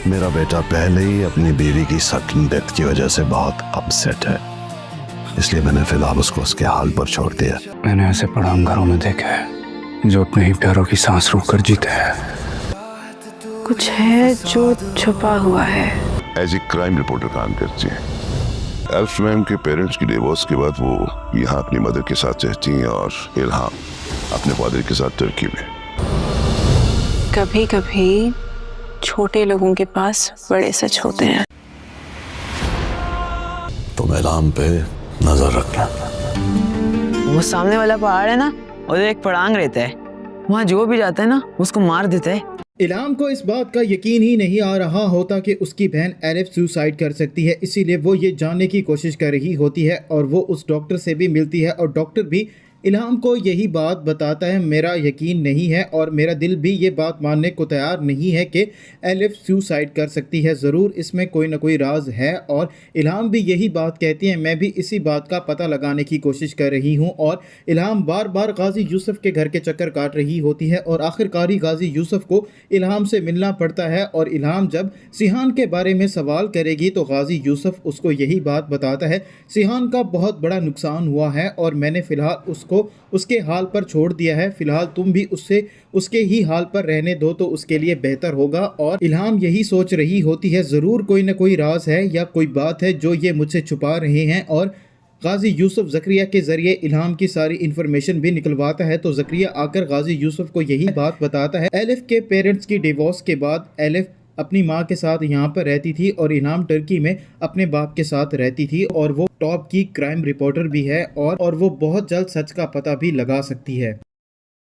मेरा बेटा पहले ही अपनी बीवी की सडन डेथ की वजह से बहुत अपसेट है, इसलिए मैंने फिलहाल उसको उसके हाल पर छोड़ दिया। मैंने ऐसे पड़ांग घरों में देखा है जो अपने ही प्यारों की सांस रोक कर जीते हैं। कुछ है जो छुपा हुआ है। एज ए क्राइम रिपोर्टर काम करती हैं। एल्फ मैम के पेरेंट्स की डिवोर्स के बाद वो यहाँ अपनी मदर के साथ रहती हैं और इल्हाम अपने फादर के साथ तुर्की में। कभी कभी छोटे लोगों के पास बड़े सच होते हैं। तुम इल्हाम पे नजर रखना। वो सामने वाला पहाड़ है ना, उधर एक पड़ांग रहता है, वहाँ जो भी जाता है ना उसको मार देता है। इल्हाम को इस बात का यकीन ही नहीं आ रहा होता कि उसकी बहन एलिफ सुसाइड कर सकती है, इसीलिए वो ये जानने की कोशिश कर रही होती है और वो उस डॉक्टर से भी मिलती है और डॉक्टर भी इल्हाम को यही बात बताता है, मेरा यकीन नहीं है और मेरा दिल भी ये बात मानने को तैयार नहीं है कि एलिफ सुसाइड कर सकती है, ज़रूर इसमें कोई ना कोई राज है। और इल्हाम भी यही बात कहती है, मैं भी इसी बात का पता लगाने की कोशिश कर रही हूँ। और इल्हाम बार बार गाजी यूसुफ के घर के चक्कर काट रही होती है और आखिरकार गाजी यूसुफ को इल्हाम से मिलना पड़ता है। और इल्हाम जब सिहान के बारे में सवाल करेगी तो गाजी यूसुफ उसको यही बात बताता है, सिहान का बहुत बड़ा नुकसान हुआ है और मैंने फ़िलहाल उसको उसके हाल पर छोड़ दिया है, फिलहाल तुम भी उससे उसके ही हाल पर रहने दो तो उसके लिए बेहतर होगा। और इल्हाम यही सोच रही होती है, ज़रूर कोई ना कोई राज है या कोई बात है जो ये मुझसे छुपा रहे हैं। और गाजी यूसुफ ज़करिया के ज़रिए इल्हाम की सारी इन्फॉर्मेशन भी निकलवाता है, तो ज़करिया आकर गाजी यूसुफ को यही बात बताता है। एलिफ के पेरेंट्स की डिवोर्स के बाद एलिफ अपनी माँ के साथ यहाँ पर रहती थी और इल्हाम टर्की में अपने बाप के साथ रहती थी और वो टॉप की क्राइम रिपोर्टर भी है और वो बहुत जल्द सच का पता भी लगा सकती है।